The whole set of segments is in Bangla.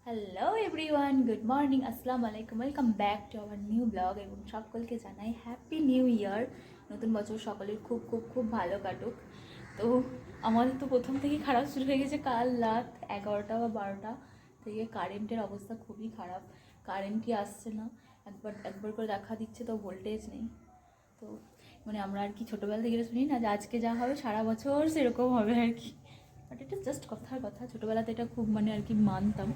হ্যালো এভরিওয়ান, গুড মর্নিং, আসসালামু আলাইকুম, welcome back to our new blog. এবং সকলকে জানাই হ্যাপি নিউ ইয়ার। নতুন বছর সকলের খুব খুব খুব ভালো কাটুক। তো আমাদের তো প্রথম থেকেই খারাপ শুরু হয়ে গেছে। কাল রাত 11টা বা 12টা থেকে কারেন্টের অবস্থা খুবই খারাপ। কারেন্টই আসছে না, একবার একবার করে দেখা দিচ্ছে তো ভোল্টেজ নেই। তো মানে আমরা আর কি ছোটোবেলা থেকে শুনি না যে আজকে যা হবে সারা বছর সেরকম হবে আর কি। বাট এটা জাস্ট কথার কথা, ছোটোবেলাতে এটা খুব মানে আর কি মানতাম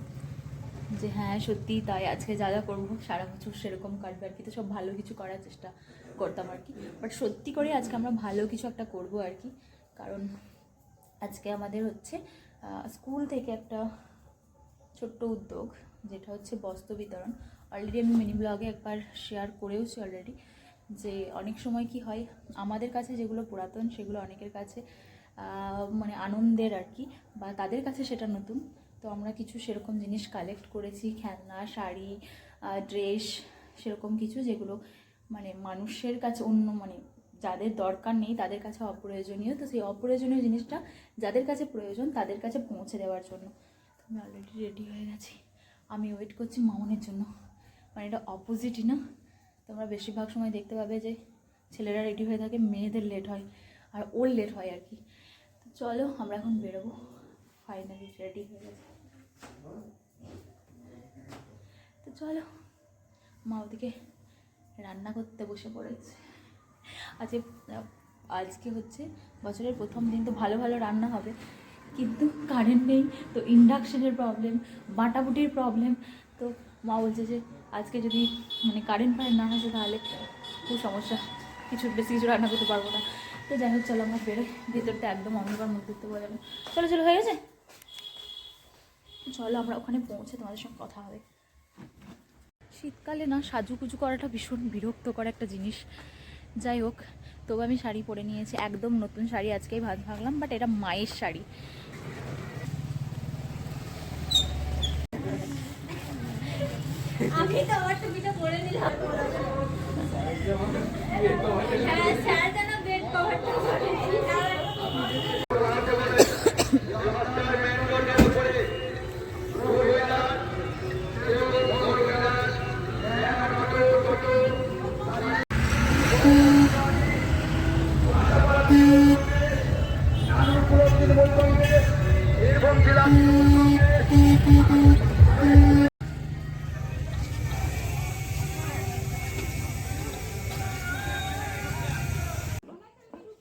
যে হ্যাঁ সত্যিই তাই, আজকে যা যা করবো সারা বছর সেরকম কাটবে আর কি। তো সব ভালো কিছু করার চেষ্টা করতাম আর কি। বাট সত্যি করে আজকে আমরা ভালো কিছু একটা করবো আর কি। কারণ আজকে আমাদের হচ্ছে স্কুল থেকে একটা ছোট্ট উদ্যোগ, যেটা হচ্ছে বস্ত্র বিতরণ। অলরেডি আমি মিনি ব্লগে একবার শেয়ার করেওছি অলরেডি, যে অনেক সময় কি হয় আমাদের কাছে যেগুলো পুরাতন সেগুলো অনেকের কাছে মানে আনন্দের আর কি, বা তাদের কাছে সেটা নতুন। তো আমরা কিছু সেরকম জিনিস কালেক্ট করেছি, খেলনা, শাড়ি, ড্রেস, সেরকম কিছু যেগুলো মানে মানুষের কাছে অন্য মানে যাদের দরকার নেই তাদের কাছে অপ্রয়োজনীয়। তো সেই অপ্রয়োজনীয় জিনিসটা যাদের কাছে প্রয়োজন তাদের কাছে পৌঁছে দেওয়ার জন্য আমি অলরেডি রেডি হয়ে গেছি। আমি ওয়েট করছি মামনের জন্য। মানে এটা অপোজিটই না? তোমরা বেশিরভাগ সময় দেখতে পাবে যে ছেলেরা রেডি হয়ে থাকে, মেয়েদের লেট হয়, আর ওর লেট হয় আর কি। তো চলো আমরা এখন বেরোবো। ফাইনালি রেডি হয়ে গেছে। তো চলো, মা ওদিকে রান্না করতে বসে পড়েছে। আজকে আজকে হচ্ছে বছরের প্রথম দিন, তো ভালো ভালো রান্না হবে, কিন্তু কারেন্ট নেই। তো ইন্ডাকশনের প্রবলেম, বাটাবুটির প্রবলেম। তো মা বলছে যে আজকে যদি মানে কারেন্ট না আসে তাহলে খুব সমস্যা, বেশি কিছু রান্না করতে পারবো না। তো যাই হোক চলো আমরা বেরোই, ভিতরটা একদম অন্ধকার, মধ্যে বলা যাবে। চলো চলো, হয়ে গেছে, চলো আমরা ওখানে পৌঁছে তোমাদের সঙ্গে কথা হবে। শীতকালে না সাজুগুজু করাটা ভীষণ বিরক্তকর একটা জিনিস। যাই হোক, তবু আমি শাড়ি পরে নিয়েছি, একদম নতুন শাড়ি, আজকেই ভাবলাম। বাট এটা মায়ের শাড়ি। আমি তো আমার টুপিটা পরে নিলাম। হ্যাঁ স্যার যেন বেড কভারটা পরে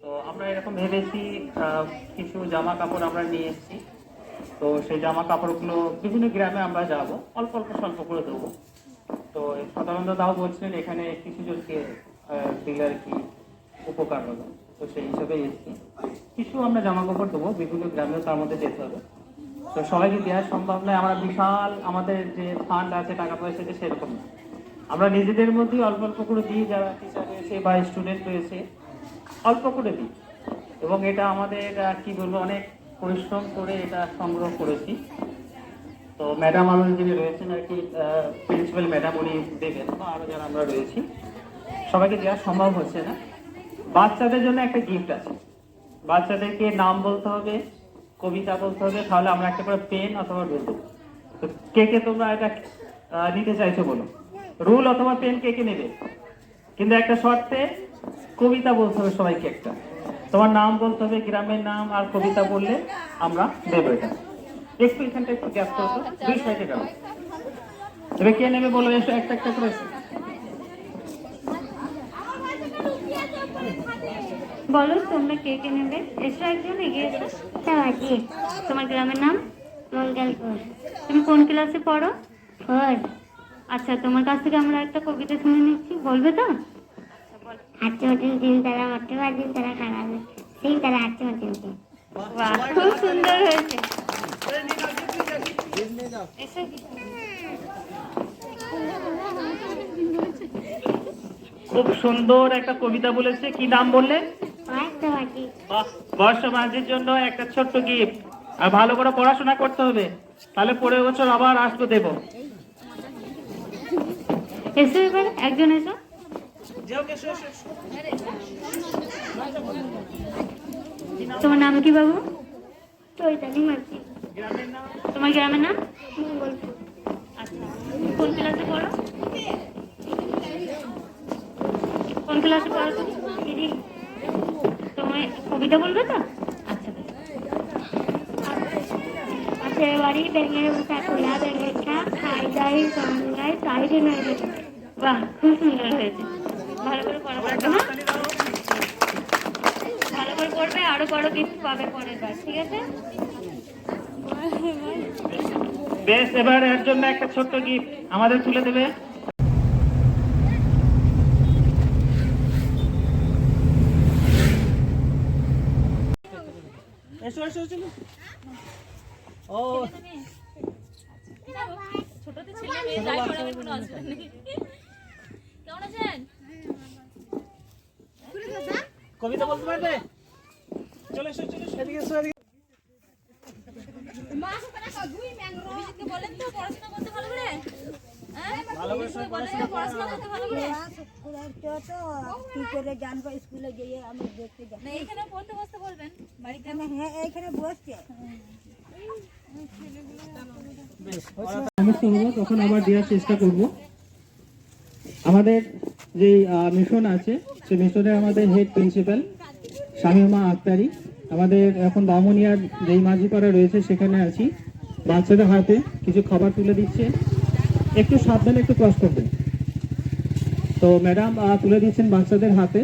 তো আমরা এরকম ভেবেছি কিছু জামা কাপড় আমরা নিয়ে এসেছি। তো সেই জামা কাপড়গুলো বিভিন্ন গ্রামে আমরা যাব, অল্প অল্প স্বল্প করে দেবো। তো সাধারণত তাও বলছিলেন এখানে কিছু জনকে দিলে আর কি উপকার হবে। তো সেই হিসাবে এসেছি, কিছু আমরা জামা কাপড় দেবো বিভিন্ন গ্রামেও, তার মধ্যে যেতে হবে। তো সবাইকে দেওয়া সম্ভব নয়, আমরা বিশাল আমাদের যে ফান্ড আছে টাকা পয়সা আছে সেরকম না। আমরা নিজেদের মধ্যেই অল্প অল্প করে দিই, যারা টিচার রয়েছে বা স্টুডেন্ট রয়েছে অল্প করে দিই। এবং এটা আমাদের কি বলবো অনেক পরিশ্রম করে এটা সংগ্রহ করেছি। তো ম্যাডাম আমাদের যিনি রয়েছেন আর কি, প্রিন্সিপাল ম্যাডাম, উনি দেবেন, বা আরো যারা আমরা রয়েছি সবাইকে দেওয়া সম্ভব হচ্ছে না। বাচ্চাদের জন্য একটা গিফট আছে, বাচ্চাদেরকে নাম বলতে হবে, কবিতা বলতে হবে, তাহলে আমরা একটা করে পেন অথবা রুল দেবো। তো কে কে তোমরা এটা নিতে চাইছো বলো? রুল অথবা পেন কে কে নেবে? কিন্তু একটা শর্তে, কবিতা বলতে হবে সবাইকে একটা। তোমার নাম বলতে হবে, গ্রামের নাম, আর কবিতা বললে আমরা দেবো এটা। একটু এখানটা একটু গ্যাপ করতো, 2 সাইডে গেল। এবার কে নেবে বলো, এসো একটা একটা করে এসো। বলো তোমরা কে কে নেবে? এসো একজন এগিয়ে এসো। তোমার গ্রামের নাম? মঙ্গলপুর। তুমি কোন ক্লাসে পড়ো? 4। আচ্ছা, তোমার কাছ থেকে আমরা একটা কবিতা শুনে নিচ্ছি, বলবে তো? আচ্ছা দিন তারা অটোবার দিন তারা খারাপ সেই তারা আচ্ছা দিন। বাহ, খুব সুন্দর হয়েছে। এসো। খুব সুন্দর একটা কবিতা বলেছে, কি নাম বললে? বাহ, বর্ষমাঝির জন্য একটা ছোট্ট গিফট। আর ভালো করে পড়াশোনা করতে হবে, তাহলে পরের বছর আবার আসবো দেবো। এসো এবার একজন এসো। তোমার নাম কি বাবু? চৈতালি মাঝি। তোমার গ্রামের নাম? মঙ্গলপুর। কোন ক্লাসে পড়ো? কোন ক্লাসে পড়ো তুমি? তোমার কবিতা বলবে তো? আচ্ছা বেশ। পাশের বাড়ি ব্যাঙের বাসা খোলা ব্যাঙের ঠাক খাই দাই গাই সাইডে নাই রে। বাহ, খুব সুন্দর হয়েছে। ভালো করে পড়া করবে, হ্যাঁ? ভালো করে পড়বে, আরো বড় গিফট পাবে পরের বার, ঠিক আছে? বেশ, এবার এর জন্য একটা ছোট্ট গিফট আমাদের তুলে দেবে। এসো এসো চলো। ও ছোটতে ছেলে মেয়ে যাই পড়াবে, কোনো অসুবিধা নেই। কেমন আছেন? কবিতা বলতে পারবে? চলে এসো চলে এসো, এদিকে এসো, এদিকে। অভিজিৎকে বলেন তো পড়াশোনা করতে ভালো করে, হ্যাঁ? ভালো করে সব বলেন তো পড়াশোনা করতে ভালো করে। কি করে জানবো স্কুলে গিয়ে আমি দেখতে যাই। না এখানে পড়তে বসতে বলবেন বাড়িতে। হ্যাঁ এইখানে বসছে। আমি শুনবো তখন আবার দেওয়ার চেষ্টা করব। আমাদের যে মিশন আছে সেই মিশনে আমাদের হেড প্রিন্সিপাল শামীমা আক্তারি, আমাদের এখন বামুনিয়ার যেই মাঝিপাড়া রয়েছে সেখানে আছি। বাচ্চাদের হাতে কিছু খাবার তুলে দিচ্ছে, একটু সাবধানে একটু ক্রস করবেন। তো ম্যাডাম তুলে দিচ্ছেন বাচ্চাদের হাতে।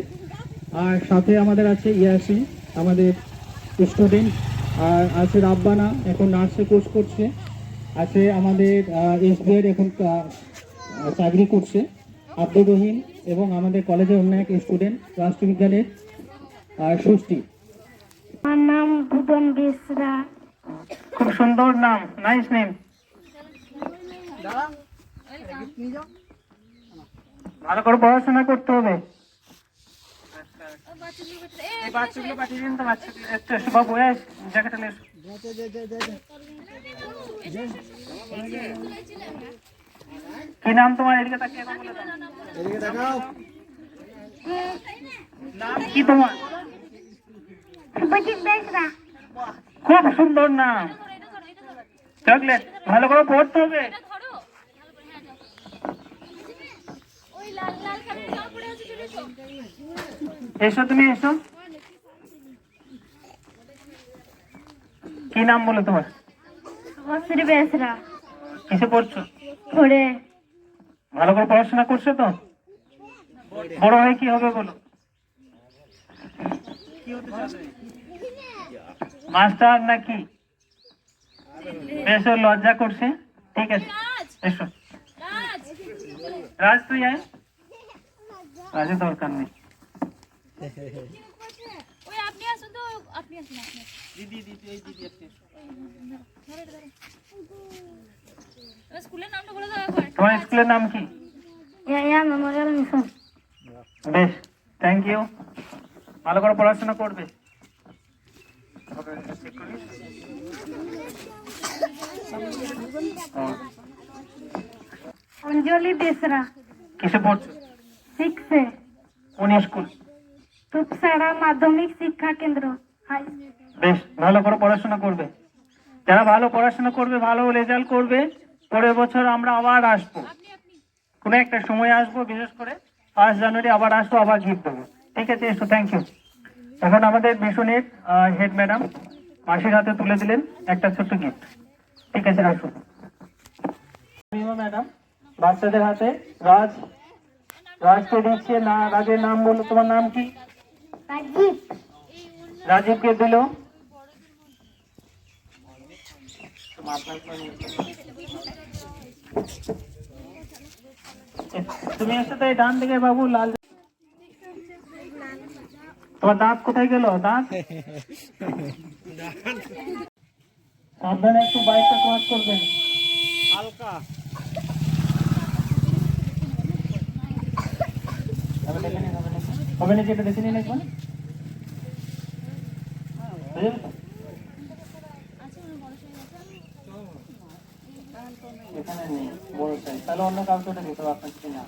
আর সাথে আমাদের আছে ইয়াসিন, আমাদের স্টুডেন্ট, আর আছে রাব্বানা, এখন নার্সে কোর্স করছে। আছে আমাদের এসবিআই এখন চাকরি করছে আব্দুর রহিম, এবং আমাদের কলেজের অন্য এক স্টুডেন্ট রাষ্ট্রবিজ্ঞানের সুষ্টি। আমার নাম ভুবন বেসরা। খুব সুন্দর নাম, নাইস নেম। ভালো করে পড়াশোনা করতে হবে। এই বাচ্চাগুলো পাঠিয়ে দিন তো, বাচ্চাগুলো একটু এসো বাবু, জ্যাকেটটা নিয়ে এসো। কি নাম তোমার? এদিকে তাকিয়ে কথা বলে দাও। এদিকে তাকাও। নাম কি তোমার? বুঝি বেসরা। খুব সুন্দর নাম, চকলেট। ভালো করে পড়তে হবে। ওই লাল লাল কাপড় জামা পরে আছে, চলে এসো। এসো তুমি এসো। কি নাম বলো তোমার? শুভশ্রী বেসরা। কিসে পড়ছো? পড়ে। ভালো করে পড়াশোনা করছো তো? বড় হয়ে কি হবে বলো? মাস্টার নাকি? বেশ, ও লজ্জা করছে। ঠিক আছে এসো। রাজ, রাজ তুই আয়। রাজের দরকার নেই। ওই আপনি আসুন তো, আপনি আসুন, আপনি আসুন। দিদি দিদি এই দিদি আছে। এবার স্কুলের নামটা বলে দাও একবার। তোমার স্কুলের নাম কি? ইয়ায়া মেমোরিয়াল মিশন। বেশ, থ্যাংক ইউ। ভালো করে পড়াশোনা করবে। অঞ্জলি বেসরা। কিসে পড়ছো? 6-এ। কোন স্কুল? রূপসারা মাধ্যমিক শিক্ষা কেন্দ্র, হাই। বেশ, ভালো করে পড়াশোনা করবে। যারা ভালো পড়াশোনা করবে, ভালো রেজাল্ট করবে, পরের বছর আমরা আবার আসবো। কোনো একটা সময় আসবো, বিশেষ করে 1 জানুয়ারি আবার আসবো, আবার গিফট দেবো। ঠিক আছে, এসো। Thank you. এখন আমাদের মিশনের হেড ম্যাডাম মাসির হাতে তুলে দিলেন একটা ছোট্ট গিফট। ঠিক আছে, আসুন। ম্যাডাম বাচ্চাদের হাতে রাজ, রাজকে দিচ্ছে না। রাজের নাম বলো, তোমার নাম কি? রাজীব। রাজীবকে দিল। তুমি এসে তো এই ডান দিকে বাবু, লাল। তোমার দাঁত কোথায় গেল? দাঁত সাবধানে একটু বাইকটা ক্রস করবেন, হালকা। হবে না, যেটা দেখে নিন একবার। এখানে নেই বড় সাইজ, তাহলে অন্য কাউকে ওটা দিতে হবে, আপনার না।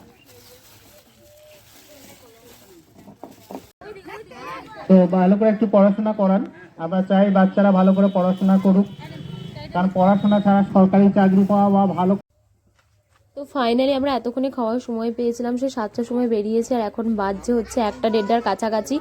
তো ভালো করে একটু পড়াশোনা করান। আমরা চাই বাচ্চারা ভালো করে পড়াশোনা করুক, কারণ পড়াশোনা ছাড়া সরকারি চাকরি পাওয়া বা ভালো তো ফাইনালি আমরা এতক্ষণে খাওয়ার সময় পেয়েছিলাম, সে 7টার সময় বেরিয়েছে আর এখন বাজছে হচ্ছে 1:30 কাছাকাছি।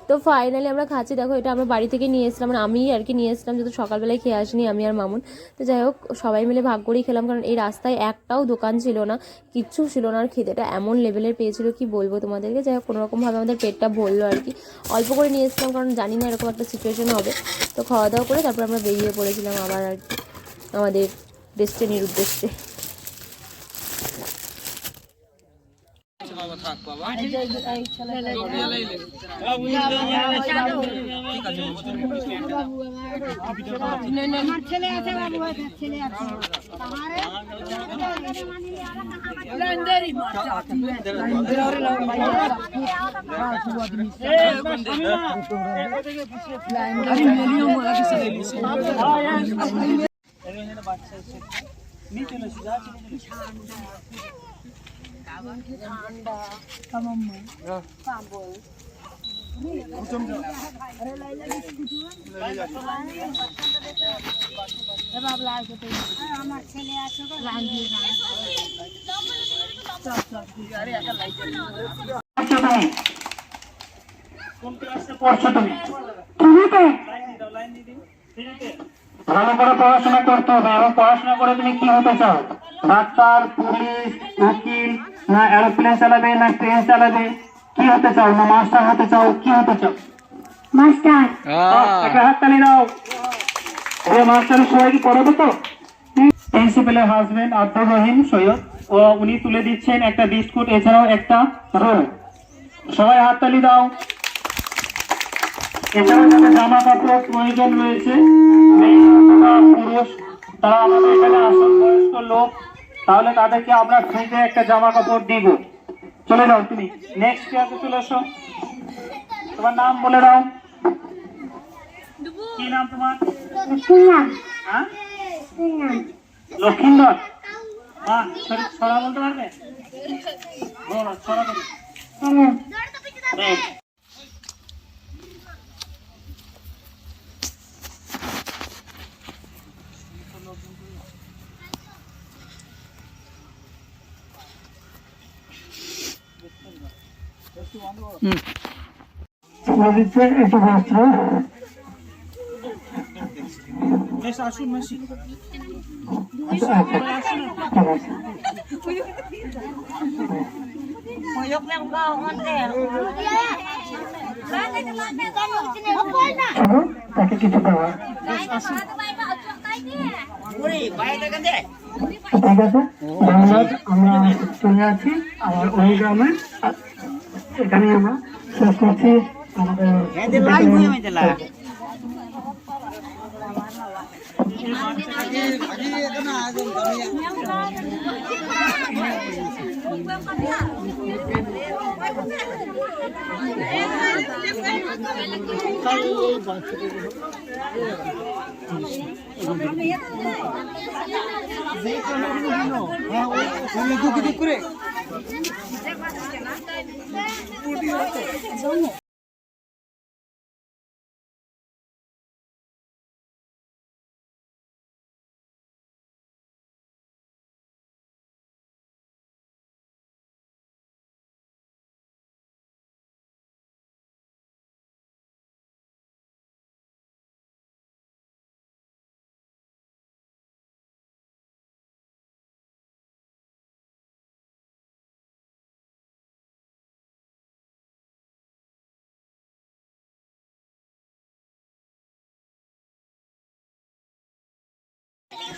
তো ফাইনালি আমরা খাচ্ছি। দেখো এটা আমরা বাড়ি থেকে নিয়ে এসেছিলাম, মানে আমি আর কি নিয়ে এসেছিলাম, যেহেতু সকালবেলায় খেয়ে আসিনি আমি আর মামুন। তো যাই হোক সবাই মিলে ভাগ করেই খেলাম, কারণ এই রাস্তায় একটাও দোকান ছিল না, কিচ্ছু ছিল না, আর খিদেটা এমন লেভেলের পেয়েছিল কি বলবো তোমাদেরকে। যাই হোক কোনোরকমভাবে আমাদের পেটটা ভরলো আর কি। অল্প করে নিয়ে এসেছিলাম কারণ জানি না এরকম একটা সিচুয়েশন হবে। তো খাওয়া দাওয়া করে তারপর আমরা বেরিয়ে পড়েছিলাম আবার আর কি আমাদের ডেস্টিনির উদ্দেশ্যে। ছেলে আছে বাবু, ছেলে আছে আমার ছেলে আছে কোন ক্লাসে পড়ছো তুমি? ভালো করে পড়াশোনা করতে হবে। এবং পড়াশোনা করে তুমি কি হতে চাও? ডাক্তার, পুলিশ, উকিল, না এরোপ্লেন চালাবে, না ট্রেন চালাবে? কি হতে চাও? না মাস্টার হতে চাও? কি হতে চাও? মাস্টার। একটা হাততালি দাও। মাস্টারের সবাই কি পড়াবে তো? প্রিন্সিপালের হাজবেন্ড আব্দুর রহিম সৈয়দ, ও উনি তুলে দিচ্ছেন একটা বিস্কুট, এছাড়াও একটা রোল। সবাই হাততালি দাও। এছাড়াও যাদের জামা কাপড় প্রয়োজন রয়েছে, মেয়ে অথবা পুরুষ, তারা আমাদের এখানে আসল বয়স্ক লোক, তাহলে তাদেরকে আমরা ফ্রিতে একটা জামা কাপড় দিব। চলে যাও তুমি নেক্সট ক্লাসে চলে এসো। তোমার নাম বলে দাও। কি নাম তোমার? হ্যাঁ, লক্ষিন্দর। বাহ, ছড়া বলতে পারবে? ছড়া বলি। আসুন মাসি। তাকে কিছু দেওয়া ঠিক আছে। ধন্যবাদ। আমরা চলে আছি আমার ওই গ্রামে। এখানে আমরা শেষ করছি আমাদের করে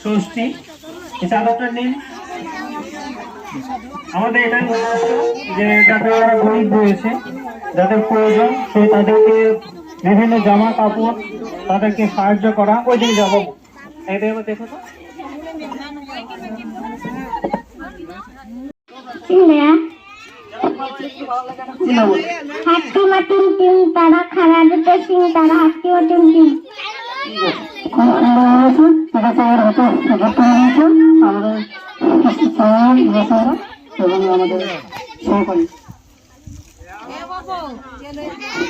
ষষ্ঠী এই চাদরটা নিন। আমাদের এটাই উদ্দেশ্য যে যাদের গরিব রয়েছে, যাদের প্রয়োজন, সে তাদেরকে বিভিন্ন জামা কাপড় তাদেরকে সাহায্য করা। ওই দিকে যাবো, দেখো তো। হাতি মাটিন টিম তারা খারা দুটো সিং তারা হাতি মাটিন টিম। আমাদের সহকারী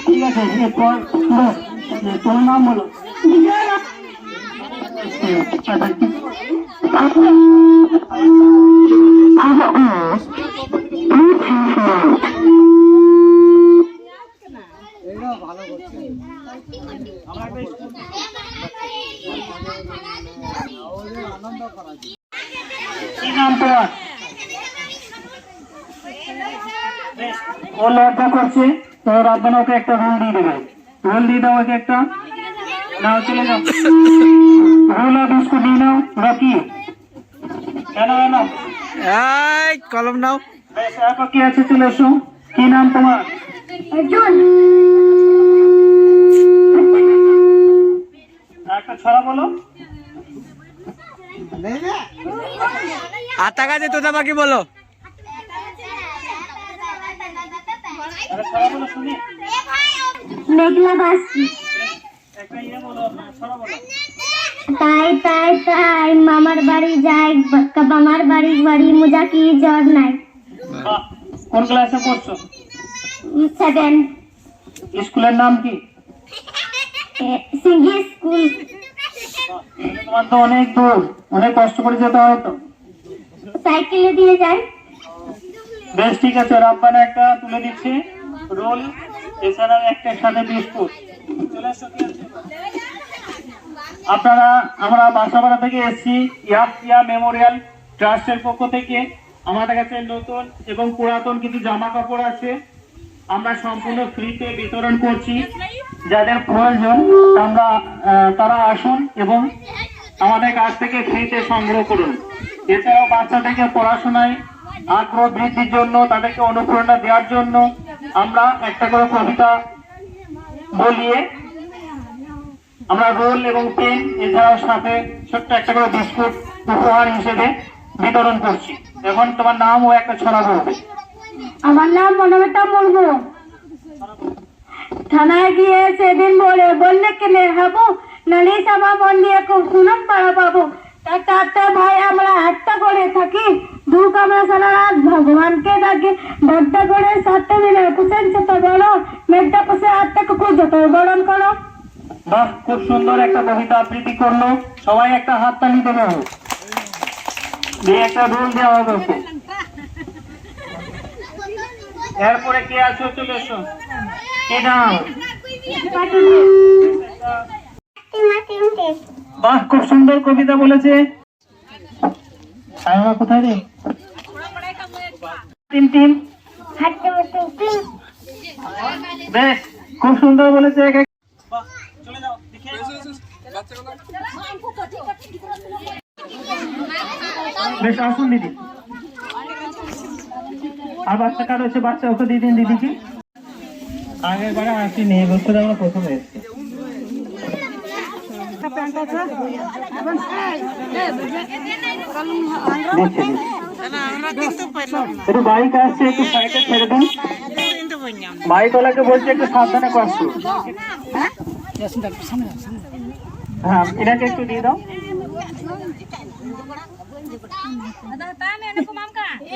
ঠিক আছে। এরপর তোর নাম বলো। কি নাম তোমার? বেশ, ও লজ্জা করছে, তো রাব্বানা ওকে একটা রোল দিয়ে দেবে। রোল দিয়ে দাও ওকে একটা। নাও চলে যাও, রোল আর বিস্কুট নিয়ে নাও। রকি এনো কলম নাও। বেশ, এখন কি আছে চলে এসো। কি নাম তোমার? একটা ছড়া বলো। আতা গাছে তোতা পাখি বলো। একটা ছড়া বলো শুনি। মেঘলা বাসি একটা বলো, ছড়া বলো। তাই তাই তাই মামার বাড়ি যাই, মামার বাড়ি মোজা কি জ্বর নাই। বাহ, কোন ক্লাসে পড়ছো? 7 স্কুলের নাম কি? সিঙ্গি স্কুল। তোমার তো অনেক দূর, অনেক কষ্ট করে যেতে হয় তো। সাইকেলে দিয়ে যায়। বেশ ঠিক আছে, রাব্বানা একটা তুলে দিচ্ছে রোল, এছাড়া একটা সাথে বিস্কুট। চলে এসো, কি আছে? আপনারা, আমরা বাসাপাড়া থেকে এসেছি। ইয়াফিয়া মেমোরিয়াল ট্রাস্টের পক্ষ থেকে আমাদের কাছে নতুন এবং পুরাতন কিছু জামা কাপড় আছে, আমরা সম্পূর্ণ ফ্রিতে বিতরণ করছি। যাদের প্রয়োজন তারা আসুন এবং আমাদের কাছ থেকে ফ্রিতে সংগ্রহ করুন। এছাড়াও বাচ্চাদেরকে পড়াশোনায় আগ্রহ বৃদ্ধির জন্য, তাদেরকে অনুপ্রেরণা দেওয়ার জন্য আমরা একটা করে কবিতা বলিয়ে আমরা রোল এবং পেন, এছাড়াও সাথে ছোট্ট একটা করে বিস্কুট উপহার হিসেবে বিতরণ করছি। এখন তোমার নাম ও একটা ছড়া বলবে। আমার নাম মনোমিতা মুর্মু। থানায় গিয়ে সেদিন বললে কেনে হবো, নালিশ আমার মন দিয়ে খুব সুনাম পাড়া পাবো। তার 4টে ভাই আমরা 8টা করে থাকি, দুঃখ আমরা সারা রাত ভগবানকে ডাকি। বড্ডা করে 7টে মিলে কুসেন ছোট বড়, মেঘটা কুসে 8টা কুকুর যত বরণ করো। বাহ, খুব সুন্দর একটা কবিতা আবৃত্তি করলো। সবাই একটা হাত তালি দেবে হবে, দিয়ে একটা রোল দেওয়া হবে ওকে। এরপরে কে আছো চলে এসো। কি নাম? বাহ, খুব সুন্দর কবিতা বলেছে। সায়মা কোথায় রে? Team team. বেশ, খুব সুন্দর বলেছে। বাহ, চলে যাও, দেখে বেশ, আসুন দিদি। আর বাচ্চা কার হচ্ছে, বাচ্চা ওকে দিয়ে দিন দিদিকে। আগের বারে আসিনি, এবছর আমরা প্রথম এসেছি। একটু বাইক আসছে, একটু সাইডে ছেড়ে দিন। বাইকওয়ালাকে বলছে একটু সাবধানে কষ্ট। হ্যাঁ, এটাকে একটু দিয়ে দাও।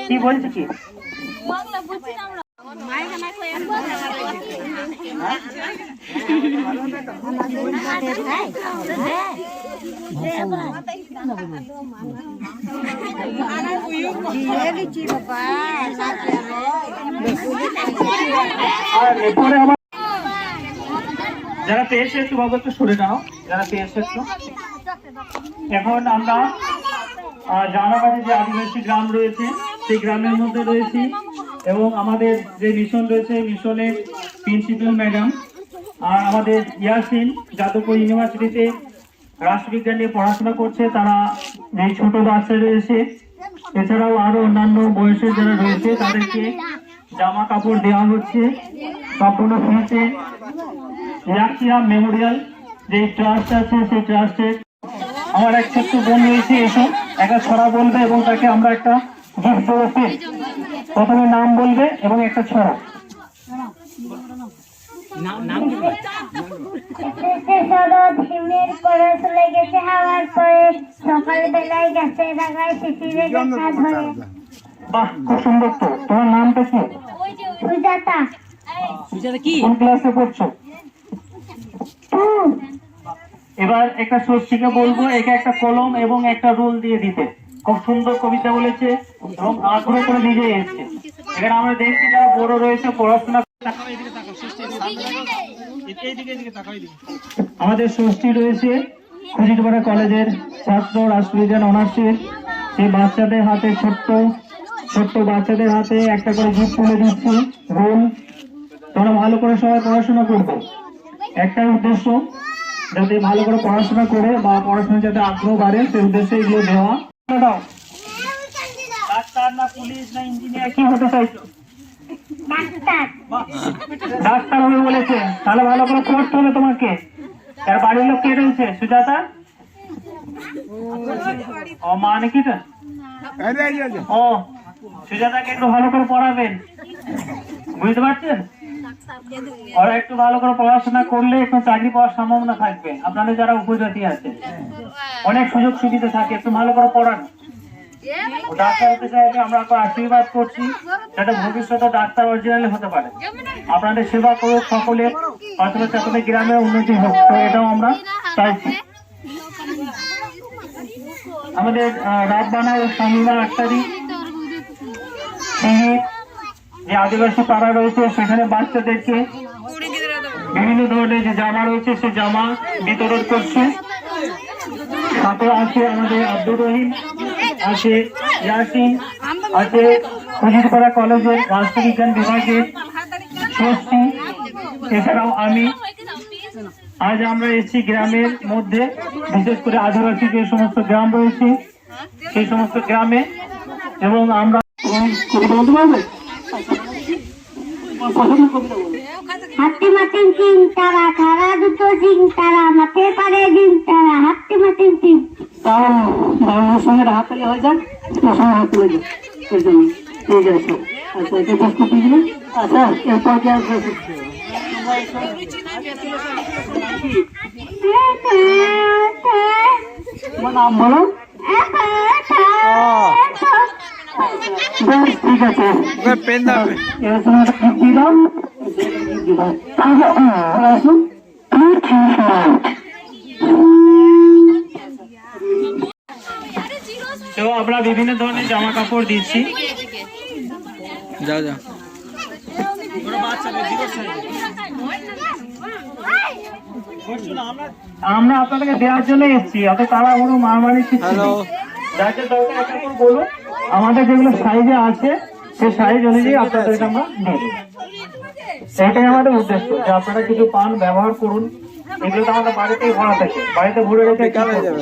কি বলছে কি? যারা পেয়েছে একটু বাবু একটু সরে নাও, যারা পেয়েছে একটু। এখন আমরা জানাবাড়ি যে আদিবাসী গ্রাম রয়েছে সেই গ্রামের মধ্যে রয়েছি, এবং আমাদের যে মিশন রয়েছে, মিশনের প্রিন্সিপাল ম্যাডাম আর আমাদের ইয়াসিন যাদবপুর ইউনিভার্সিটিতে রাষ্ট্রবিজ্ঞান নিয়ে পড়াশোনা করছে, তারা এই ছোট বাচ্চা রয়েছে, এছাড়াও আরো অন্যান্য বয়সের যারা রয়েছে তাদেরকে জামা কাপড় দেওয়া হচ্ছে সম্পূর্ণ ফ্রিতে। ইয়াফিয়া মেমোরিয়াল যে ট্রাস্ট আছে সেই ট্রাস্টের আমার এক ছোট্ট বোন রয়েছে, এসো একটা ছড়া বলবে এবং তাকে আমরা একটা গিফট দেবো। প্রথমে নাম বলবে এবং একটা ছড়া। বাহ, খুব সুন্দর। তো তোমার নামটা কি? সুজাতা। কোন ক্লাসে পড়ছো? এবার একটা ষষ্ঠীকে বলবো একে একটা কলম এবং একটা রোল দিয়ে দিতে। খুব সুন্দর কবিতা বলেছে এবং আগ্রহ করে নিজে এসছে। এখানে আমরা দেখছি যারা বড় রয়েছে পড়াশোনা। আমাদের ষষ্ঠী রয়েছে খুজিরপাড়া কলেজের ছাত্র, রাষ্ট্রবিজ্ঞান অনার্সের সেই বাচ্চাদের হাতে ছোট্ট ছোট্ট বাচ্চাদের হাতে একটা করে গিফট তুলে দিচ্ছি রোল। তোমরা ভালো করে সবাই পড়াশোনা করবে, একটাই উদ্দেশ্য যাতে ভালো করে পড়াশোনা করে বা পড়াশোনা যাতে আগ্রহ বাড়ে সেই উদ্দেশ্যে এগুলো দেওয়া। দাও, ডাক্তার না পুলিশ না ইঞ্জিনিয়ার কি হতে চাইছো? ডাক্তার হবে বলেছে, তাহলে ভালো করে পড়তে হবে তোমাকে। তার বাড়ির লোক কে রয়েছে? সুজাতা ও মা নাকি? ও সুজাতাকে একটু ভালো করে পড়াবেন, বুঝতে পারছেন? ওরা একটু ভালো করে পড়াশোনা করলে একটু চাকরি পাওয়ার সম্ভাবনা থাকবে। আপনাদের যারা উপজাতি আছে অনেক সুযোগ সুবিধা থাকে, একটু ভালো করে পড়ান। ডাক্তার হতে চাইলে আমরা আশীর্বাদ করছি যাতে ভবিষ্যতে ডাক্তার অরিজিনালি হতে পারে। আপনাদের সেবা করুক সকলের, পাশাপাশি আপনাদের গ্রামের উন্নতি হোক, তো এটাও আমরা চাইছি। আমাদের রাতবানা ও শনিবার 8 তারিখ যে আদিবাসী পাড়া রয়েছে সেখানে বাচ্চাদেরকে বিভিন্ন ধরনের যে জামা রয়েছে সে জামা বিতরণ করছে। সাথে আছে আমাদের আব্দুর রহিম, আছে ইয়াসিন, আছে খুজিরপাড়া কলেজের রাষ্ট্রবিজ্ঞান বিভাগের ষষ্ঠী, এছাড়াও আমি। আজ আমরা এসেছি গ্রামের মধ্যে, বিশেষ করে আদিবাসী যে সমস্ত গ্রাম রয়েছে সেই সমস্ত গ্রামে, এবং আমরা কবিতা বলতে পারবে? হাতি মাটিম সিং তারা খারা দুটো সিং তারা মাঠে পারে ডিম তারা হাতি মাটিম সিং। তাও বাংলার সঙ্গে হাততালি হয়ে যাক, ওর সঙ্গে হাত তুলে যাক, এর জন্য ঠিক আছে। আচ্ছা এটা প্রস্তুতি দিলেন। আচ্ছা এরপর কি আসবে? তোমার নাম বলো। বেশ ঠিক আছে, পেন দাও। এর জন্য একটা ক্লিপ দিয়ে দাও। আসুন তো আমরা বিভিন্ন ধরনের জামা কাপড় দিচ্ছি। যাও যাও। আমরা আপনাদেরকে দেওয়ার জন্য এসেছি, অত তাড়াহুড়ো মারমারি কিছু নেই। যাকে দরকার একটা করে বলুন, আমাদের যেগুলো সাইজে আছে সেই সাইজ অনুযায়ী আপনাদেরকে আমরা দেব। সেটাই আমাদের উদ্দেশ্য, যে আপনারা কিছু পান ব্যবহার করুন। এগুলো তো আমাদের বাড়িতেই ভরা থাকে, বাড়িতে ভরে রেখে কাল হয়ে যাবে।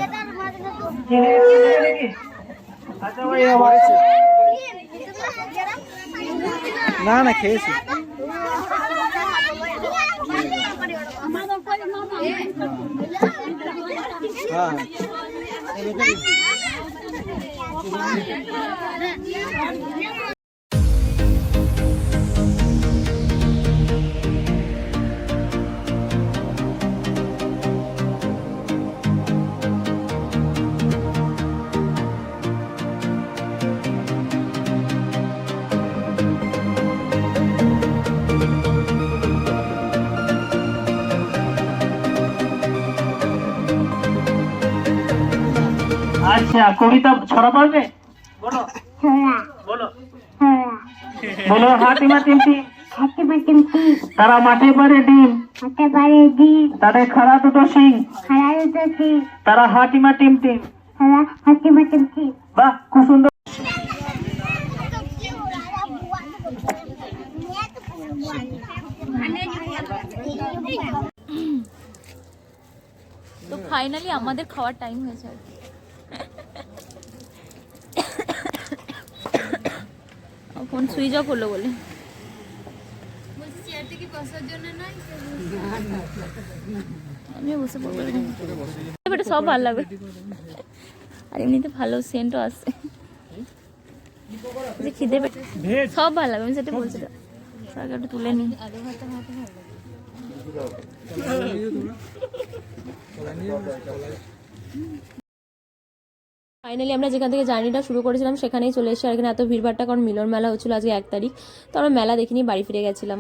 আচ্ছা ভাই আমার না না খেয়েছি। হ্যাঁ আচ্ছা কবিতা ছড়া পারবে? বলো বলো বলো। হাতিমা টিমটি হাতি মাটিম সিং তারা মাঠে পারে ডিম, মাঠে পারে ডিম তাদের খাড়া দুটো সিং, খারা দুটো সিং তারা হাতিমা টিম টিম। তারা হাতি মাটিম সিং। বাহ খুব সুন্দর। তো ফাইনালি আমাদের খাওয়ার টাইম হয়েছে আর কি। ফোন সুইচ অফ হলো বলে আমিও বসে পড়বো, এবারে সব ভালো লাগবে। আর এমনিতে ভালো সেন্টও আসছে, যে খিদে পেটে সব ভালো লাগবে, আমি সেটা বলছি। সরকার একটু তুলে নিই। ফাইনালি আমরা যেখান থেকে জার্নিটা শুরু করেছিলাম সেখানেই চলে এসেছি। আর এখানে এত ভিড়ভাড়টা কারণ মিলন মেলা হচ্ছিল আজকে 1 তারিখ, তো আমরা মেলা দেখিনি, বাড়ি ফিরে গেছিলাম।